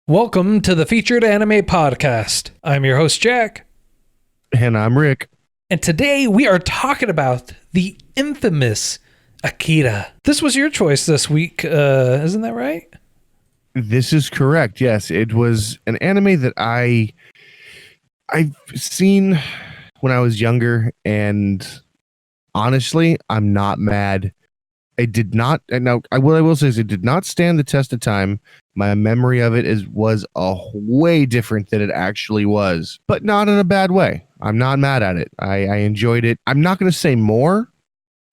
Welcome to the Featured Anime Podcast. I'm your host, Jack. And I'm Rick. And today we are talking about the infamous Akira. This was your choice this week, isn't that right? This is correct, yes. It was an anime that I've seen when I was younger, and honestly, I'm not mad. It did not, and now what I will say is it did not stand the test of time. My memory of it was a way different than it actually was, but not in a bad way. I'm not mad at it. I enjoyed it. I'm not going to say more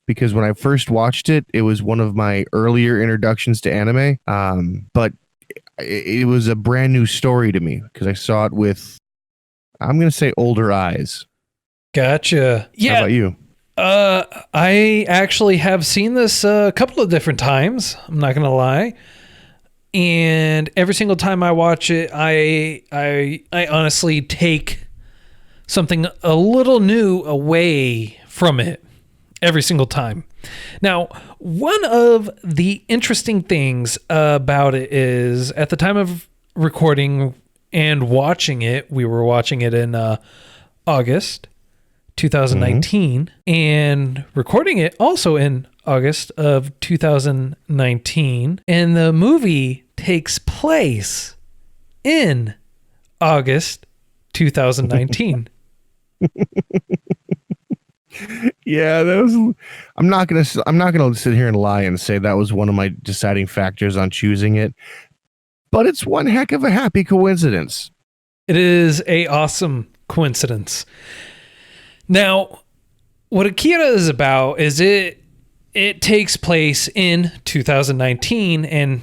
because when I first watched it, it was one of my earlier introductions to anime. But it was a brand new story to me because I saw it with, I'm going to say, older eyes. Gotcha. Yeah. How about you? I actually have seen this a couple of different times. I'm not going to lie. And every single time I watch it, I honestly take something a little new away from it every single time. Now, one of the interesting things about it is at the time of recording and watching it, we were watching it in August 2019 and recording it also in August of 2019, and the movie takes place in August 2019. Yeah, that was. I'm not gonna sit here and lie and say that was one of my deciding factors on choosing it, but it's one heck of a happy coincidence. It is a awesome coincidence. Now, what Akira is about is it takes place in 2019, and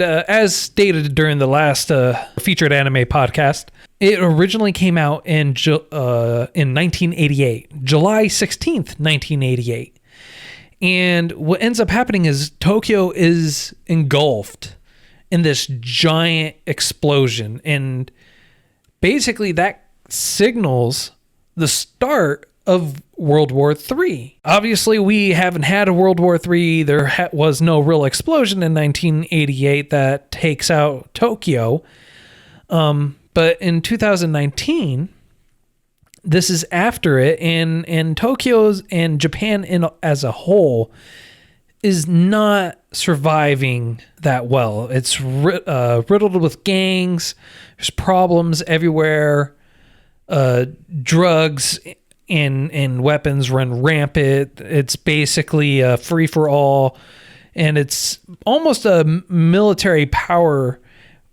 as stated during the last featured anime podcast, it originally came out in 1988, July 16th, 1988. And what ends up happening is Tokyo is engulfed in this giant explosion, and basically that signals the start of World War III. Obviously, we haven't had a World War III. There was no real explosion in 1988 that takes out Tokyo. But in 2019, this is after it, and Tokyo's and Japan as a whole is not surviving that well. It's riddled with gangs. There's problems everywhere. Drugs and weapons run rampant. It's basically a free for all, and it's almost a military power,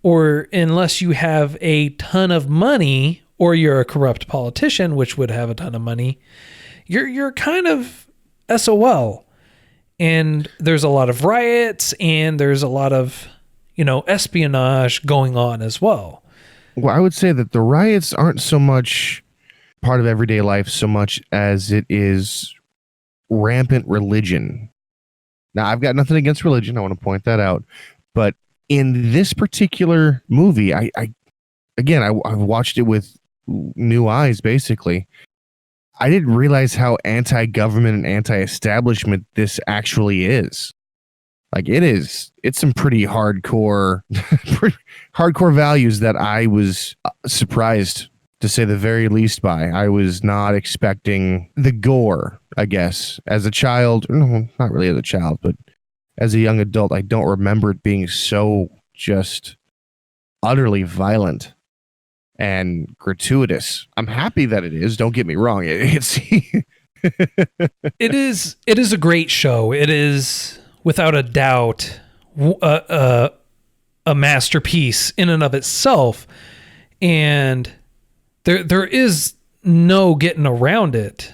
or unless you have a ton of money or you're a corrupt politician, which would have a ton of money, you're kind of SOL. And there's a lot of riots, and there's a lot of, espionage going on as well. Well, I would say that the riots aren't so much part of everyday life so much as it is rampant religion. Now, I've got nothing against religion. I want to point that out. But in this particular movie, I watched it with new eyes, basically. I didn't realize how anti-government and anti-establishment this actually is. Like, it's some pretty hardcore values that I was surprised, to say the very least, by. I was not expecting the gore, I guess. As a child, no, not really as a child, but as a young adult, I don't remember it being so just utterly violent and gratuitous. I'm happy that it is. Don't get me wrong. It's It is a great show. It is, without a doubt, a masterpiece in and of itself, and there is no getting around it.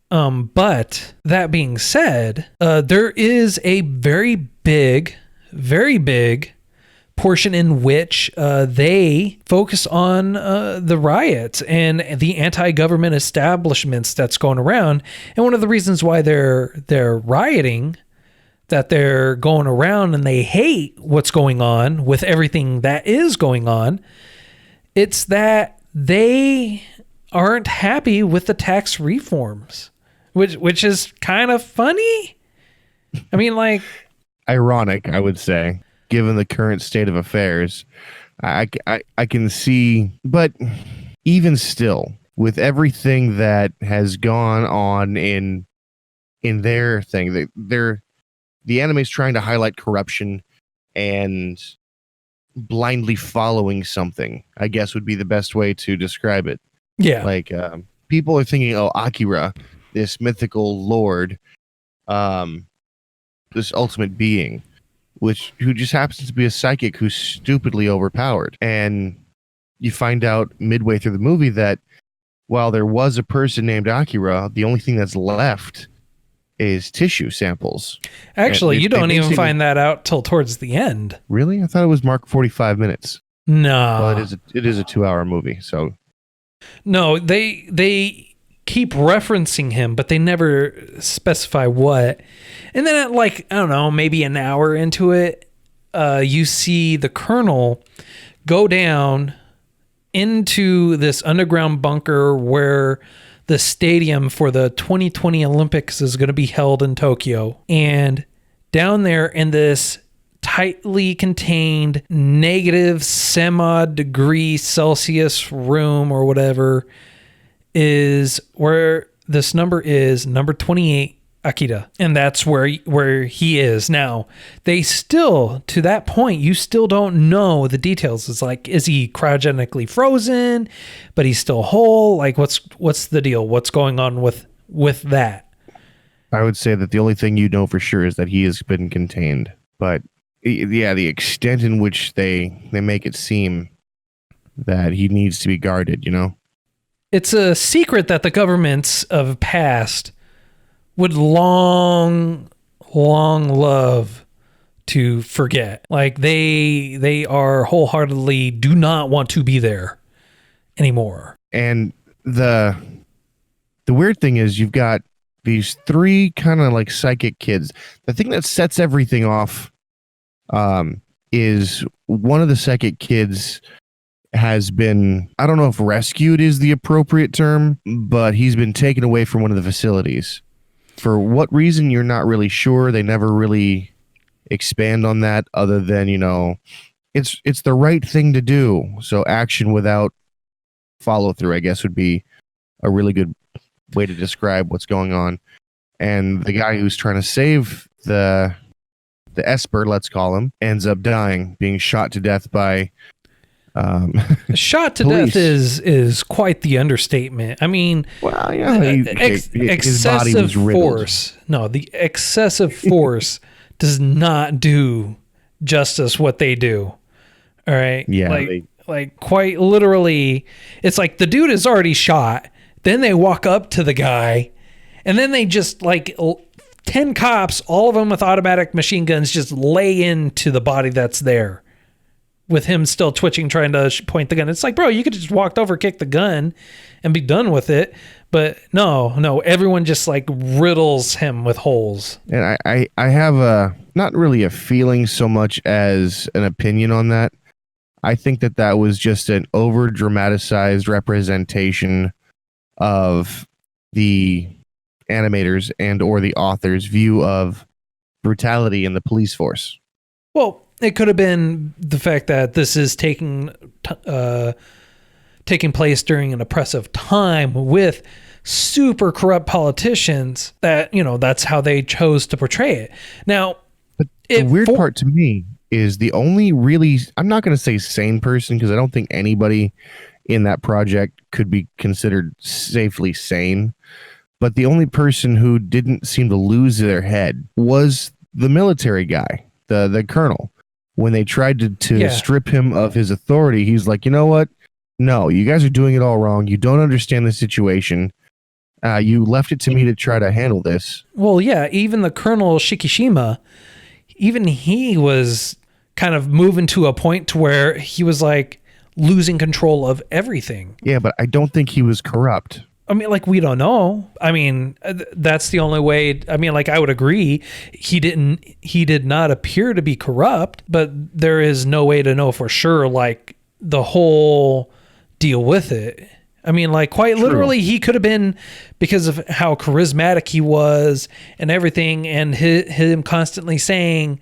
But that being said, there is a very big portion in which they focus on the riots and the anti-government establishments that's going around. And one of the reasons why they're rioting, that they're going around and they hate what's going on with everything that is going on, it's that they aren't happy with the tax reforms, which is kind of funny. I mean, like, ironic, I would say. given the current state of affairs. I can see, but even still, with everything that has gone on in their thing, the anime's trying to highlight corruption and blindly following something, I guess would be the best way to describe it. Yeah. Like, people are thinking, oh, Akira, this mythical lord, this ultimate being, who just happens to be a psychic who's stupidly overpowered. And you find out midway through the movie that while there was a person named Akira, the only thing that's left is tissue samples. Actually, you don't even find that out till towards the end. Really? I thought it was marked 45 minutes. No. Well, it is a 2-hour movie, so. No, they keep referencing him, but they never specify what. And then at like, I don't know, maybe an hour into it, you see the Colonel go down into this underground bunker where the stadium for the 2020 Olympics is going to be held in Tokyo. And down there in this tightly contained negative semi-degree Celsius room or whatever is where this number is, number 28, Akira. And that's where he is. Now, they still, to that point, you still don't know the details. It's like, is he cryogenically frozen, but he's still whole? Like, what's the deal? What's going on with that? I would say that the only thing you know for sure is that he has been contained. But yeah, the extent in which they make it seem that he needs to be guarded, you know? It's a secret that the governments of past would long love to forget. Like they are wholeheartedly do not want to be there anymore. And the weird thing is you've got these 3 kind of like psychic kids. The thing that sets everything off is one of the psychic kids has been, I don't know if rescued is the appropriate term, but he's been taken away from one of the facilities. For what reason, you're not really sure. They never really expand on that other than, you know, it's the right thing to do. So action without follow through, I guess, would be a really good way to describe what's going on. And the guy who's trying to save the Esper, let's call him, ends up dying, being shot to death by shot to police. death is quite the understatement. I mean, well, yeah, his body was excessive riddled. force. No, the excessive force does not do justice what they do. All right. Yeah. Like quite literally, it's like the dude is already shot. Then they walk up to the guy, and then they just like 10 cops, all of them with automatic machine guns, just lay into the body that's there, with him still twitching, trying to point the gun. It's like, bro, you could just walked over, kick the gun, and be done with it. But no, everyone just like riddles him with holes. And I have not really a feeling so much as an opinion on that. I think that was just an over dramatized representation of the animators and or the author's view of brutality in the police force. Well, it could have been the fact that this is taking place during an oppressive time with super corrupt politicians that, you know, that's how they chose to portray it. Now, but the weird part to me is the only really, I'm not going to say sane person, because I don't think anybody in that project could be considered safely sane. But the only person who didn't seem to lose their head was the military guy, the colonel. When they tried to strip him of his authority, he's like, you know what? No, you guys are doing it all wrong. You don't understand the situation. You left it to me to try to handle this. Well, yeah, even the Colonel Shikishima, even he was kind of moving to a point to where he was like losing control of everything. Yeah, but I don't think he was corrupt. I mean, like, we don't know. I mean, that's the only way. I mean, like, I would agree. He did not appear to be corrupt, but there is no way to know for sure, like, the whole deal with it. I mean, like, quite literally, he could have been, because of how charismatic he was and everything, and him constantly saying,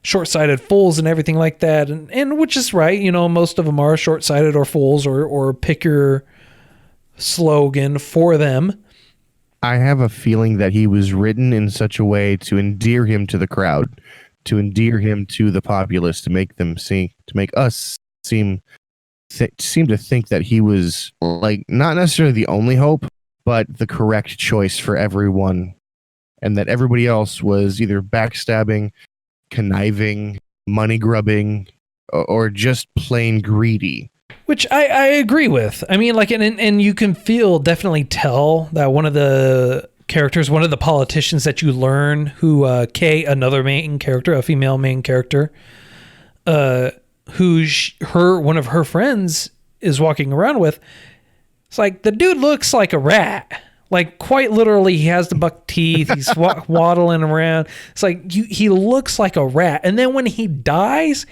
short-sighted fools and everything like that. And which is right. You know, most of them are short-sighted or fools, or pick your slogan for them. I have a feeling that he was written in such a way to endear him to the crowd, to endear him to the populace, to make us seem to think that he was like not necessarily the only hope, but the correct choice for everyone, and that everybody else was either backstabbing, conniving, money grubbing, or just plain greedy. Which I agree with. I mean, like, and you can definitely tell that one of the characters, one of the politicians that you learn, who Kay, another main character, a female main character, one of her friends is walking around with. It's like the dude looks like a rat. Like, quite literally, he has the buck teeth. He's waddling around. It's like he looks like a rat. And then when he dies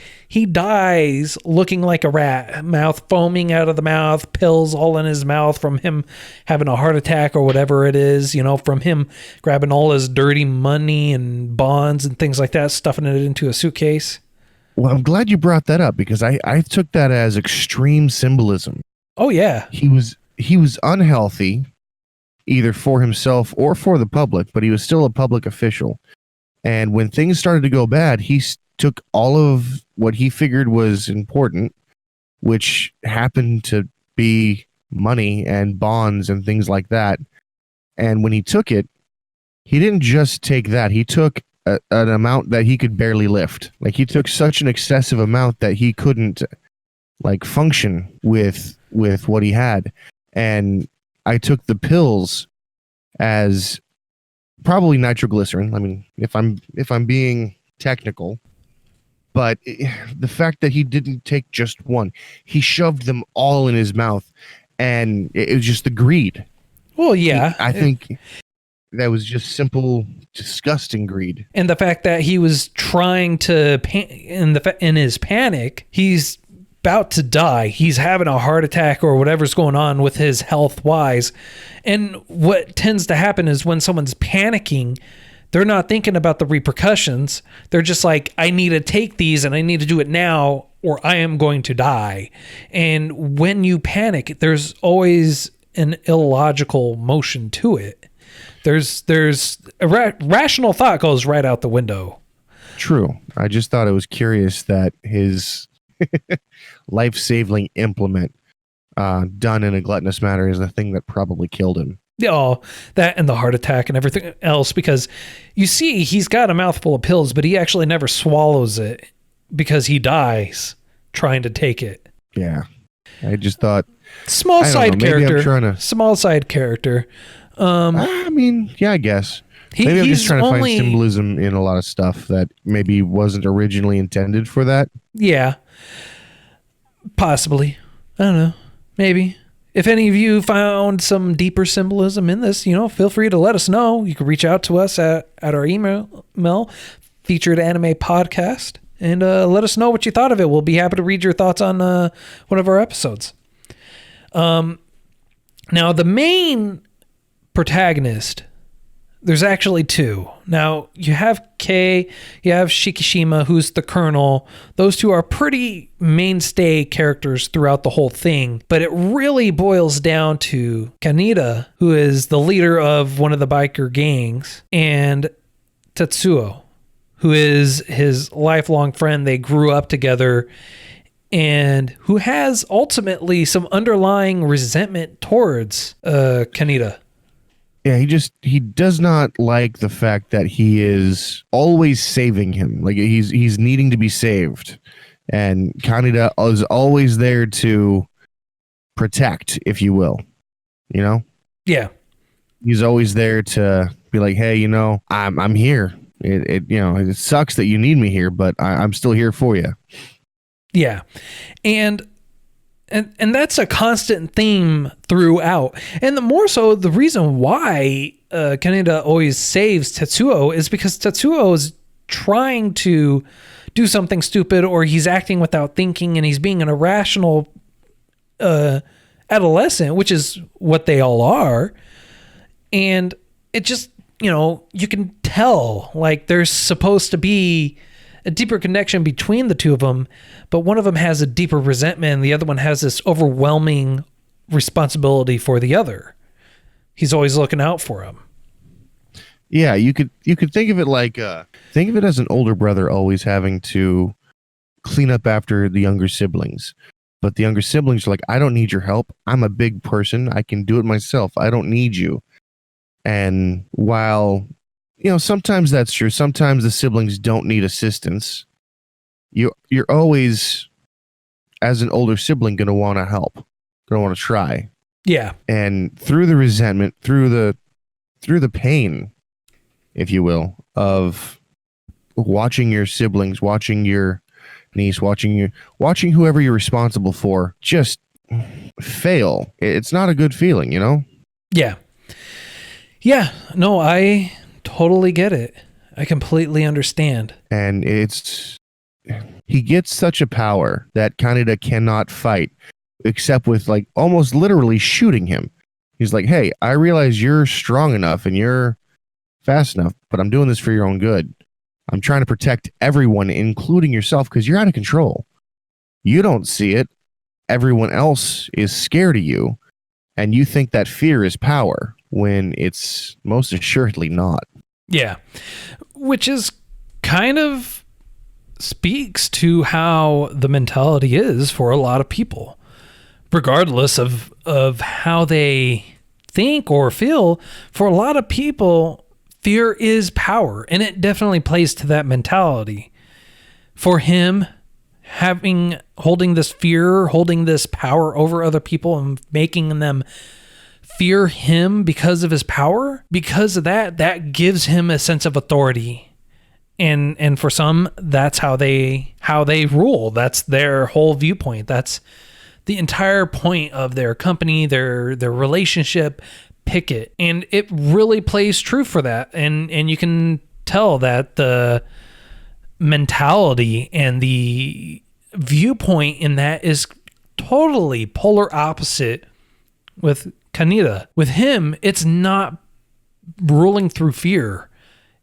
looking like a rat. Mouth foaming out of the mouth, pills all in his mouth from him having a heart attack or whatever it is, you know, from him grabbing all his dirty money and bonds and things like that, stuffing it into a suitcase. Well, I'm glad you brought that up, because I took that as extreme symbolism. Oh, yeah. He was unhealthy, either for himself or for the public, but he was still a public official. And when things started to go bad, he took all of what he figured was important, which happened to be money and bonds and things like that. And when he took it, he didn't just take that. He took an amount that he could barely lift. Like, he took such an excessive amount that he couldn't like function with what he had. And I took the pills as probably nitroglycerin. I mean, if I'm being technical, but the fact that he didn't take just one, he shoved them all in his mouth, and it was just the greed. Well, yeah. I think that was just simple, disgusting greed. And the fact that he was trying to, in his panic, he's about to die. He's having a heart attack or whatever's going on with his health wise. And what tends to happen is when someone's panicking, they're not thinking about the repercussions. They're just like, I need to take these and I need to do it now or I am going to die. And when you panic, there's always an illogical motion to it. There's a rational thought goes right out the window. True. I just thought it was curious that his life-saving implement done in a gluttonous manner is the thing that probably killed him. Oh, that and the heart attack and everything else, because you see he's got a mouthful of pills, but he actually never swallows it because he dies trying to take it. Yeah. I just thought small side character. I mean, yeah, I guess. Maybe I'm just trying to find symbolism in a lot of stuff that maybe wasn't originally intended for that. Yeah. Possibly. I don't know. Maybe. If any of you found some deeper symbolism in this, feel free to let us know. You can reach out to us at our email, Featured Anime Podcast, and let us know what you thought of it. We'll be happy to read your thoughts on one of our episodes. Now, the main protagonist, there's actually two. Now, you have Kei, you have Shikishima, who's the colonel. Those two are pretty mainstay characters throughout the whole thing, but it really boils down to Kaneda, who is the leader of one of the biker gangs, and Tetsuo, who is his lifelong friend. They grew up together, and who has ultimately some underlying resentment towards Kaneda. Yeah, he does not like the fact that he is always saving him. Like he's needing to be saved. And Kaneda is always there to protect, if you will. Yeah. He's always there to be like, hey, I'm here. It sucks that you need me here, but I'm still here for you. Yeah. And that's a constant theme throughout. And the more so, the reason why Kaneda always saves Tetsuo is because Tetsuo is trying to do something stupid, or he's acting without thinking, and he's being an irrational adolescent, which is what they all are. And it just, you can tell, like, there's supposed to be a deeper connection between the two of them, but one of them has a deeper resentment and the other one has this overwhelming responsibility for the other. He's always looking out for him. Yeah, you could think of it like think of it as an older brother always having to clean up after the younger siblings. But the younger siblings are like, I don't need your help. I'm a big person. I can do it myself. I don't need you. And while, sometimes that's true. Sometimes the siblings don't need assistance. You're always, as an older sibling, going to want to help. Going to want to try. Yeah. And through the resentment, through the pain, if you will, of watching your siblings, watching your niece, watching whoever you're responsible for just fail. It's not a good feeling, Yeah. Yeah. No, I totally get it. I completely understand. And he gets such a power that Kaneda cannot fight except with like almost literally shooting him. He's like, hey, I realize you're strong enough and you're fast enough, but I'm doing this for your own good. I'm trying to protect everyone, including yourself, because you're out of control. You don't see it. Everyone else is scared of you, and you think that fear is power when it's most assuredly not. Yeah. Which is kind of speaks to how the mentality is for a lot of people, regardless of how they think or feel. For a lot of people, fear is power, and it definitely plays to that mentality. For him, holding this fear, holding this power over other people and making them fear him because of his power, because of that gives him a sense of authority. And for some, that's how they rule. That's their whole viewpoint. That's the entire point of their company, their relationship. Pick it. And it really plays true for that. And you can tell that the mentality and the viewpoint in that is totally polar opposite with Kaneda. With him, it's not ruling through fear.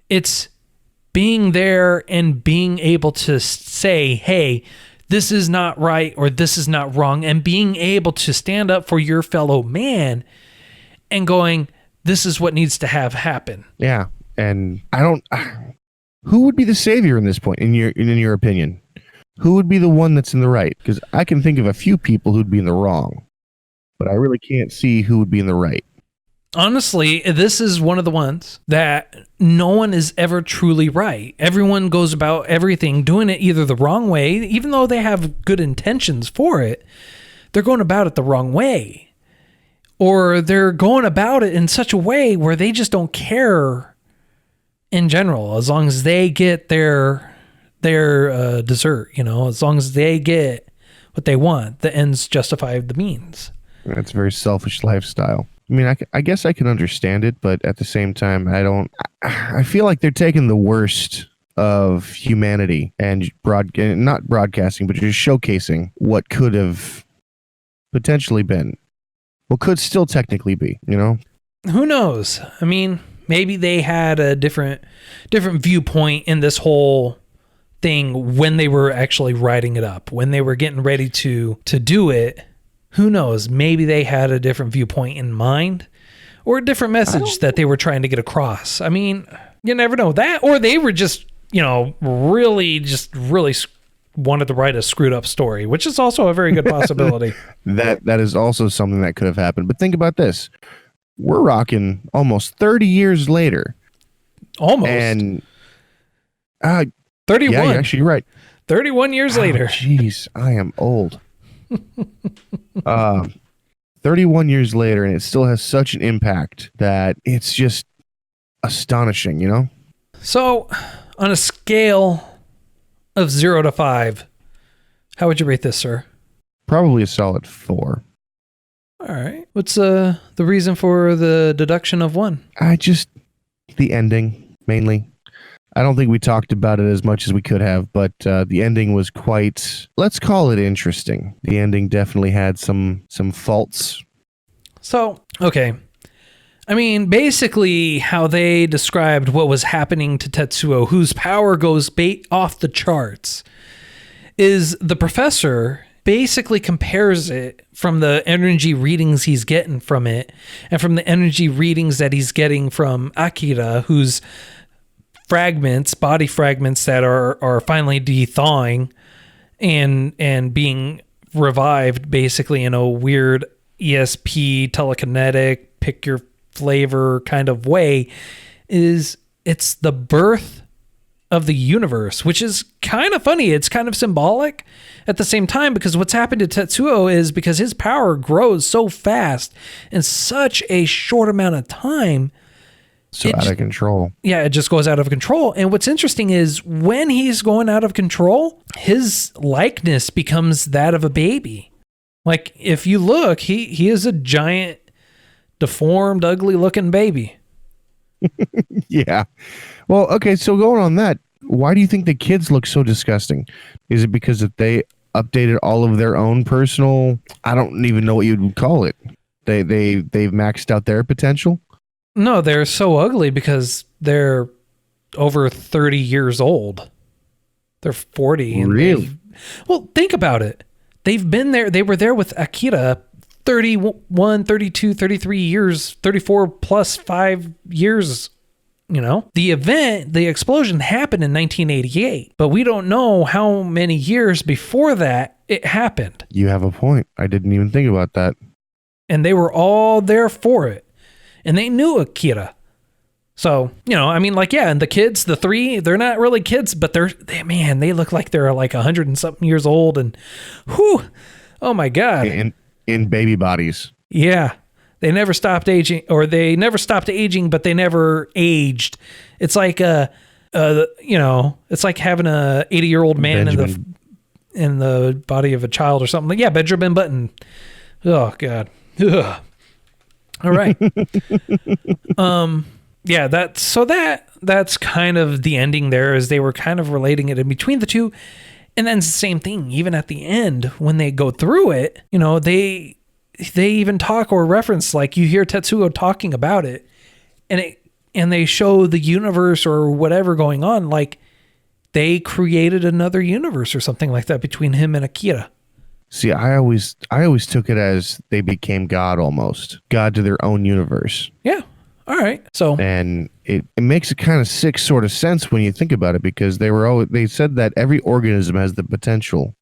It's being there and being able to say, hey, this is not right or this is not wrong, and being able to stand up for your fellow man and going, this is what needs to have happen. Yeah. And who would be the savior in this point, in your opinion? Who would be the one that's in the right? Because I can think of a few people who'd be in the wrong, but I really can't see who would be in the right. Honestly, this is one of the ones that no one is ever truly right. Everyone goes about everything doing it either the wrong way, even though they have good intentions for it, they're going about it the wrong way. Or they're going about it in such a way where they just don't care in general, as long as they get their dessert, as long as they get what they want, the ends justify the means. That's a very selfish lifestyle. I mean, I guess I can understand it, but at the same time, I feel like they're taking the worst of humanity and not broadcasting, but just showcasing what could have potentially been. What could still technically be, Who knows? I mean, maybe they had a different viewpoint in this whole thing when they were actually writing it up, when they were getting ready to do it. Who knows? Maybe they had a different viewpoint in mind or a different message that they were trying to get across. I mean, you never know that, or they were just, really wanted to write a screwed up story, which is also a very good possibility. That is also something that could have happened. But think about this. We're rocking almost 30 years later. Almost. And 31. Yeah, actually, you're right. 31 years later. Jeez, I am old. 31 years later, and it still has such an impact that it's just astonishing, So, on a scale of 0 to 5, how would you rate this, sir? Probably a solid 4. All right. What's the reason for the deduction of 1? The ending, mainly. I don't think we talked about it as much as we could have, but the ending was quite, let's call it interesting. The ending definitely had some faults. So, okay. I mean, basically, how they described what was happening to Tetsuo, whose power goes off the charts, is the professor basically compares it from the energy readings he's getting from it and from the energy readings that he's getting from Akira, whose body fragments that are finally de-thawing and being revived basically in a weird ESP telekinetic pick your flavor kind of way. It's the birth of the universe, which is kind of funny. It's kind of symbolic at the same time, because what's happened to Tetsuo is because his power grows so fast in such a short amount of time. So out of control. Yeah, it just goes out of control. And what's interesting is when he's going out of control, his likeness becomes that of a baby. Like, if you look, he is a giant, deformed, ugly looking baby. Yeah. Well, okay, so going on that, why do you think the kids look so disgusting? Is it because that they updated all of their own personal, I don't even know what you'd call it. They've maxed out their potential? No, they're so ugly because they're over 30 years old. They're 40. And really? Well, think about it. They've been there. They were there with Akira 31, 32, 33 years, 34 plus 5 years. You know, the explosion happened in 1988, but we don't know how many years before that it happened. You have a point. I didn't even think about that. And they were all there for it. And they knew Akira. So, you know, I mean, like, yeah, and the kids, the three, they're not really kids, but they look like they're like 100 and something years old. And whew, oh my God. In baby bodies. Yeah. They never stopped aging, but they never aged. It's like, it's like having a 80-year-old man in the body of a child or something. Yeah, Benjamin Button. Oh God. Ugh. All right. Yeah, that's kind of the ending there, is they were kind of relating it in between the two. And then it's the same thing, even at the end, when they go through it, you know, they even talk or reference, like you hear Tetsuo talking about it, and they show the universe or whatever going on, like they created another universe or something like that between him and Akira. See, I always took it as they became God, almost God to their own universe. Yeah. All right. So, and it makes a kind of sick sort of sense when you think about it, because they said that every organism has the potential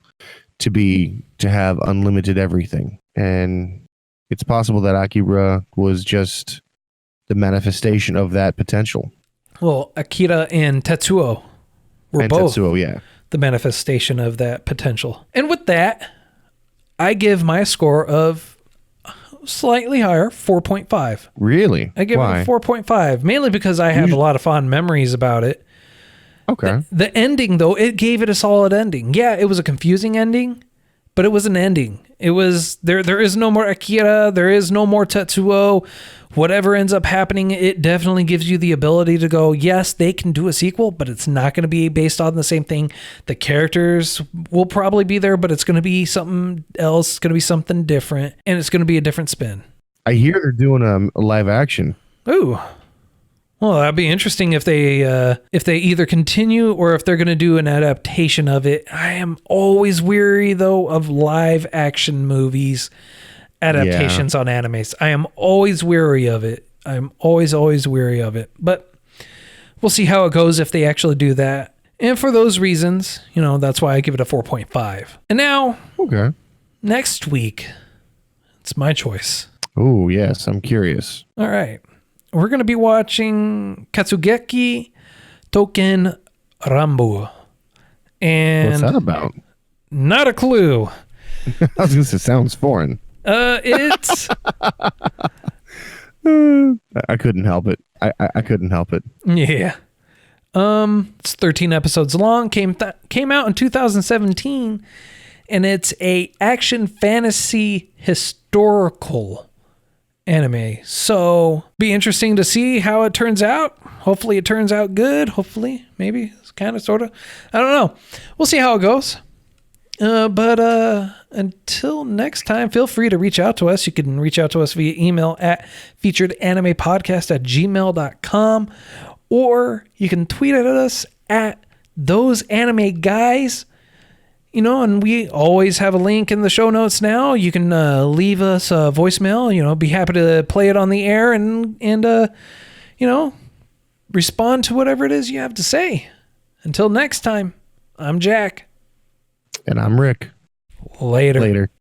to have unlimited everything. And it's possible that Akira was just the manifestation of that potential. Well, Akira and Tetsuo were both the manifestation of that potential. And with that, I give my score of slightly higher, 4.5. Really? I give it a 4.5, mainly because I have a lot of fond memories about it. Okay. The ending, though, it gave it a solid ending. Yeah, it was a confusing ending, but it was an ending. It was there is no more Akira, there is no more Tetsuo. Whatever ends up happening, it definitely gives you the ability to go, yes, they can do a sequel, but it's not going to be based on the same thing. The characters will probably be there, but it's going to be something else. It's going to be something different, and it's going to be a different spin. I hear they're doing a live action. Ooh. Well, that'd be interesting if they either continue or if they're going to do an adaptation of it. I am always weary, though, of live action movies adaptations on animes. I am always weary of it. I'm always weary of it. But we'll see how it goes if they actually do that. And for those reasons, you know, that's why I give it a 4.5. And now, next week, it's my choice. Oh, yes. I'm curious. All right. We're going to be watching Katsugeki Touken Ranbu. And what's that about? Not a clue. I was going to say, sounds foreign. It's... I couldn't help it. I couldn't help it. Yeah. It's 13 episodes long. Came out in 2017, and it's a action fantasy historical anime. So be interesting to see how it turns out. Hopefully it turns out good. Hopefully, maybe, kind of, sort of. I don't know. We'll see how it goes. But until next time, feel free to reach out to us. You can reach out to us via email at featuredanimepodcast@gmail.com, or you can tweet at us at those anime guys. And we always have a link in the show notes now. You can leave us a voicemail, be happy to play it on the air and respond to whatever it is you have to say. Until next time, I'm Jack. And I'm Rick. Later.